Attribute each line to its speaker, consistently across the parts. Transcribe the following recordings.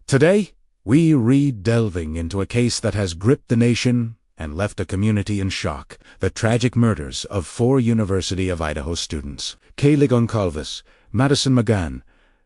Speaker 1: Today, we delving into a case that has gripped the nation and left a community in shock: the tragic murders of 4 University of Idaho students. Kaylee Goncalves, Madison McGann,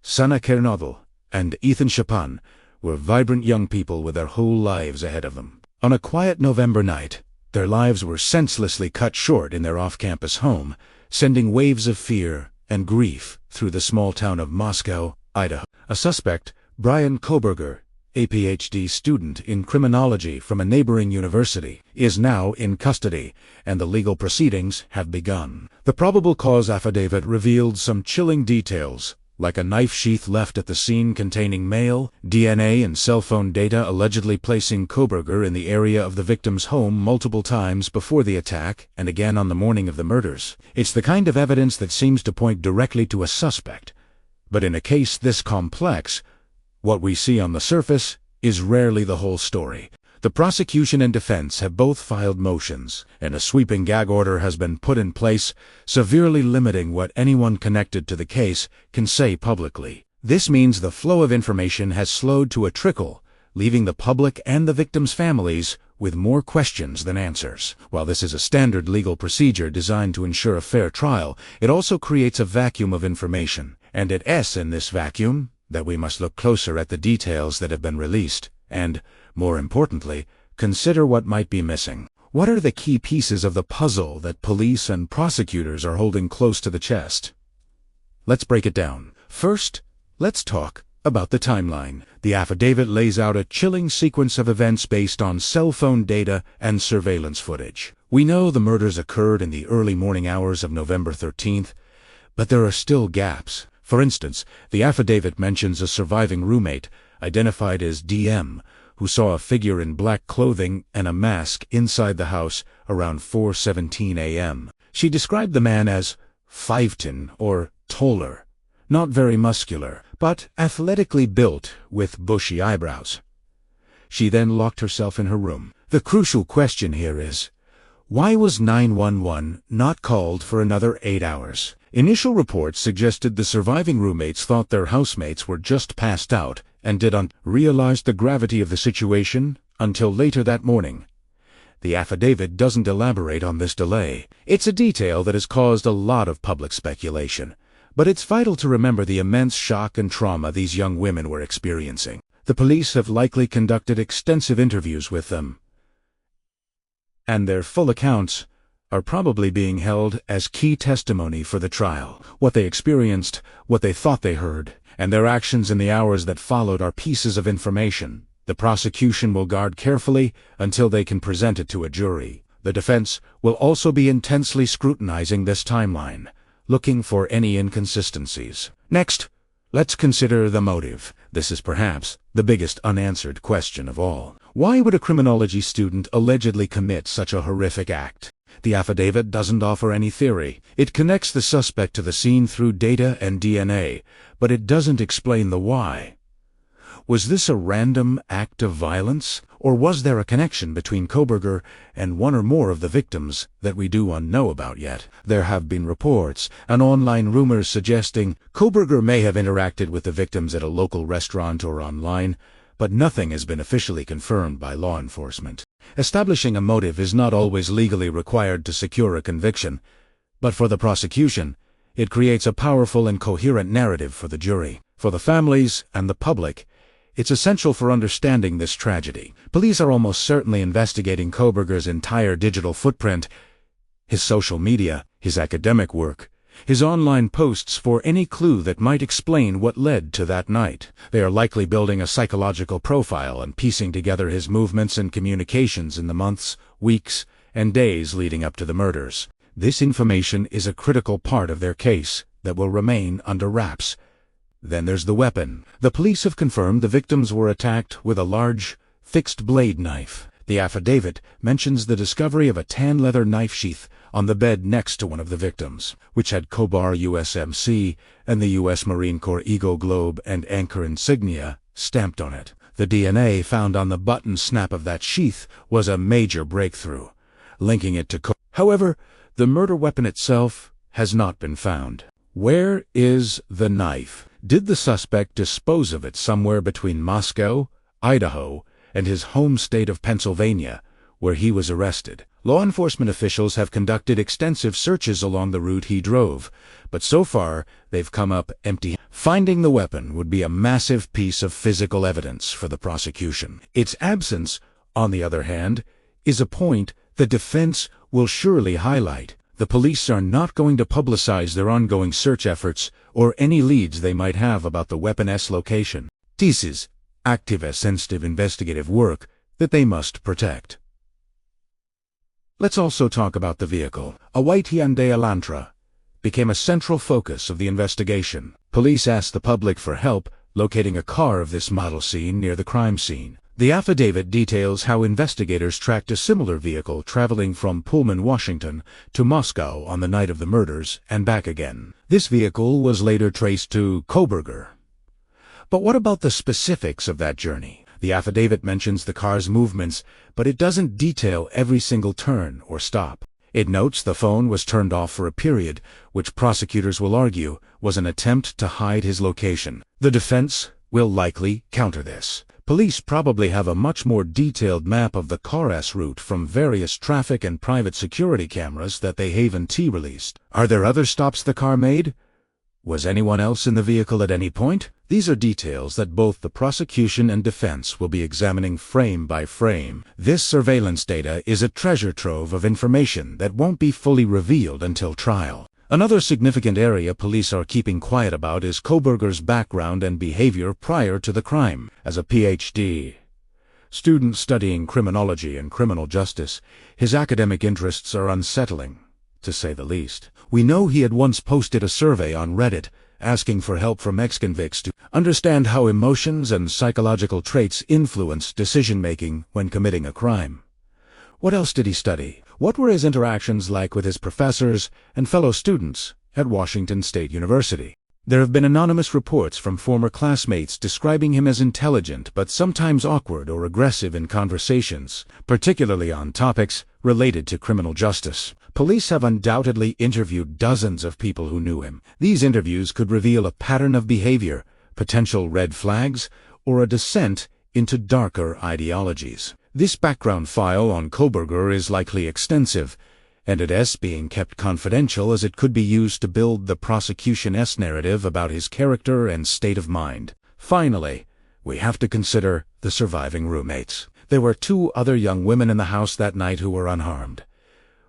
Speaker 1: Sana Kernodle, and Ethan Chapin were vibrant young people with their whole lives ahead of them. On a quiet November night, their lives were senselessly cut short in their off-campus home, sending waves of fear and grief through the small town of Moscow, Idaho. A suspect, Brian Koberger, a PhD student in criminology from a neighboring university, is now in custody, and the legal proceedings have begun. The probable cause affidavit revealed some chilling details, like a knife sheath left at the scene containing male DNA and cell phone data allegedly placing Koberger in the area of the victim's home multiple times before the attack and again on the morning of the murders. It's the kind of evidence that seems to point directly to a suspect. But in a case this complex, what we see on the surface is rarely the whole story. The prosecution and defense have both filed motions, and a sweeping gag order has been put in place, severely limiting what anyone connected to the case can say publicly. This means the flow of information has slowed to a trickle, leaving the public and the victims' families with more questions than answers. While this is a standard legal procedure designed to ensure a fair trial, it also creates a vacuum of information. And it's in this vacuum that we must look closer at the details that have been released, and, more importantly, consider what might be missing. What are the key pieces of the puzzle that police and prosecutors are holding close to the chest? Let's break it down. First, let's talk about the timeline. The affidavit lays out a chilling sequence of events based on cell phone data and surveillance footage. We know the murders occurred in the early morning hours of November 13th, but there are still gaps. For instance, the affidavit mentions a surviving roommate, identified as DM, who saw a figure in black clothing and a mask inside the house around 4:17 a.m. She described the man as 5'10" or taller, not very muscular, but athletically built with bushy eyebrows. She then locked herself in her room. The crucial question here is, why was 911 not called for another 8 hours? Initial reports suggested the surviving roommates thought their housemates were just passed out and didn't realize the gravity of the situation until later that morning. The affidavit doesn't elaborate on this delay. It's a detail that has caused a lot of public speculation, but it's vital to remember the immense shock and trauma these young women were experiencing. The police have likely conducted extensive interviews with them, and their full accounts are probably being held as key testimony for the trial. What they experienced, what they thought they heard, and their actions in the hours that followed are pieces of information the prosecution will guard carefully until they can present it to a jury. The defense will also be intensely scrutinizing this timeline, looking for any inconsistencies. Next, let's consider the motive. This is perhaps the biggest unanswered question of all. Why would a criminology student allegedly commit such a horrific act? The affidavit doesn't offer any theory. It connects the suspect to the scene through data and DNA, but it doesn't explain the why. Was this a random act of violence, or was there a connection between Koberger and one or more of the victims that we do not know about yet? There have been reports and online rumors suggesting Koberger may have interacted with the victims at a local restaurant or online, but nothing has been officially confirmed by law enforcement. Establishing a motive is not always legally required to secure a conviction, but for the prosecution, it creates a powerful and coherent narrative for the jury. For the families and the public, it's essential for understanding this tragedy. Police are almost certainly investigating Koberger's entire digital footprint, his social media, his academic work, his online posts for any clue that might explain what led to that night. They are likely building a psychological profile and piecing together his movements and communications in the months, weeks, and days leading up to the murders. This information is a critical part of their case that will remain under wraps. Then there's the weapon. The police have confirmed the victims were attacked with a large, fixed-blade knife. The affidavit mentions the discovery of a tan leather knife sheath on the bed next to one of the victims, which had Kobar USMC and the U.S. Marine Corps Eagle Globe and Anchor insignia stamped on it. The DNA found on the button snap of that sheath was a major breakthrough, linking it to Kobar. However, the murder weapon itself has not been found. Where is the knife? Did the suspect dispose of it somewhere between Moscow, Idaho, and his home state of Pennsylvania, where he was arrested? Law enforcement officials have conducted extensive searches along the route he drove, but so far they've come up empty. Finding the weapon would be a massive piece of physical evidence for the prosecution. Its absence, on the other hand, is a point the defense will surely highlight. The police are not going to publicize their ongoing search efforts or any leads they might have about the weapon's location. This is active and sensitive investigative work that they must protect. Let's also talk about the vehicle. A white Hyundai Elantra became a central focus of the investigation. Police asked the public for help locating a car of this model seen near the crime scene. The affidavit details how investigators tracked a similar vehicle traveling from Pullman, Washington, to Moscow on the night of the murders and back again. This vehicle was later traced to Koberger. But what about the specifics of that journey? The affidavit mentions the car's movements, but it doesn't detail every single turn or stop. It notes the phone was turned off for a period, which prosecutors will argue was an attempt to hide his location. The defense will likely counter this. Police probably have a much more detailed map of the car's route from various traffic and private security cameras that they haven't released. Are there other stops the car made? Was anyone else in the vehicle at any point? These are details that both the prosecution and defense will be examining frame by frame. This surveillance data is a treasure trove of information that won't be fully revealed until trial. Another significant area police are keeping quiet about is Koberger's background and behavior prior to the crime. As a Ph.D. student studying criminology and criminal justice, his academic interests are unsettling, to say the least. We know he had once posted a survey on Reddit asking for help from ex-convicts to understand how emotions and psychological traits influence decision-making when committing a crime. What else did he study? What were his interactions like with his professors and fellow students at Washington State University? There have been anonymous reports from former classmates describing him as intelligent but sometimes awkward or aggressive in conversations, particularly on topics related to criminal justice. Police have undoubtedly interviewed dozens of people who knew him. These interviews could reveal a pattern of behavior, potential red flags, or a descent into darker ideologies. This background file on Koberger is likely extensive, and it is being kept confidential as it could be used to build the prosecution's narrative about his character and state of mind. Finally, we have to consider the surviving roommates. There were 2 other young women in the house that night who were unharmed.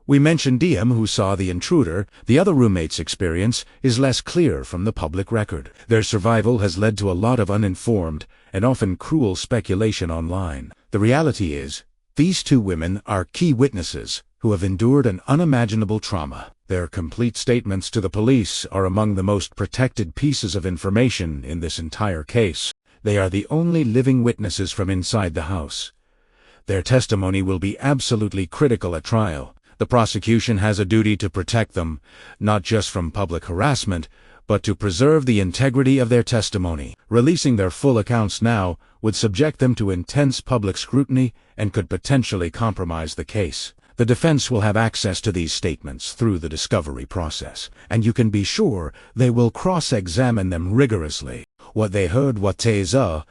Speaker 1: We mentioned Diem, who saw the intruder. The other roommates' experience is less clear from the public record. Their survival has led to a lot of uninformed and often cruel speculation online. The reality is, these 2 women are key witnesses who have endured an unimaginable trauma. Their complete statements to the police are among the most protected pieces of information in this entire case. They are the only living witnesses from inside the house. Their testimony will be absolutely critical at trial. The prosecution has a duty to protect them, not just from public harassment, but to preserve the integrity of their testimony. Releasing their full accounts now would subject them to intense public scrutiny and could potentially compromise the case. The defense will have access to these statements through the discovery process, and you can be sure they will cross-examine them rigorously. What they heard, what they saw,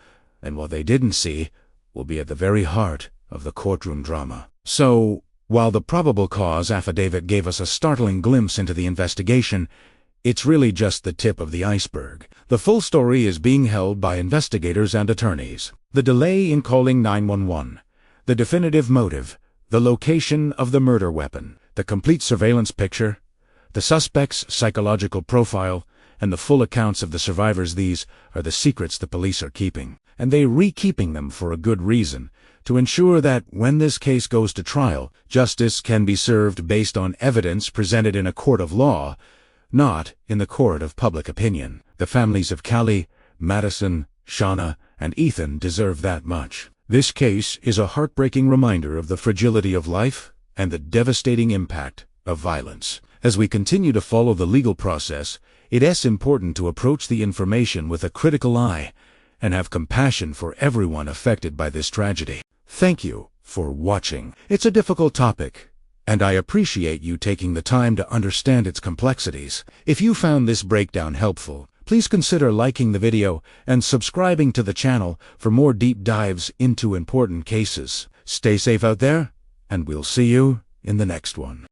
Speaker 1: and what they didn't see will be at the very heart of the courtroom drama. So, while the probable cause affidavit gave us a startling glimpse into the investigation, it's really just the tip of the iceberg. The full story is being held by investigators and attorneys. The delay in calling 911, the definitive motive, the location of the murder weapon, the complete surveillance picture, the suspect's psychological profile, and the full accounts of the survivors. These are the secrets the police are keeping, and they're re-keeping them for a good reason, to ensure that when this case goes to trial, justice can be served based on evidence presented in a court of law, not in the court of public opinion. The families of Callie, Madison, Shauna, and Ethan deserve that much. This case is a heartbreaking reminder of the fragility of life and the devastating impact of violence. As we continue to follow the legal process, it is important to approach the information with a critical eye and have compassion for everyone affected by this tragedy. Thank you for watching. It's a difficult topic, and I appreciate you taking the time to understand its complexities. If you found this breakdown helpful, Please consider liking the video and subscribing to the channel for more deep dives into important cases. Stay safe out there, and we'll see you in the next one.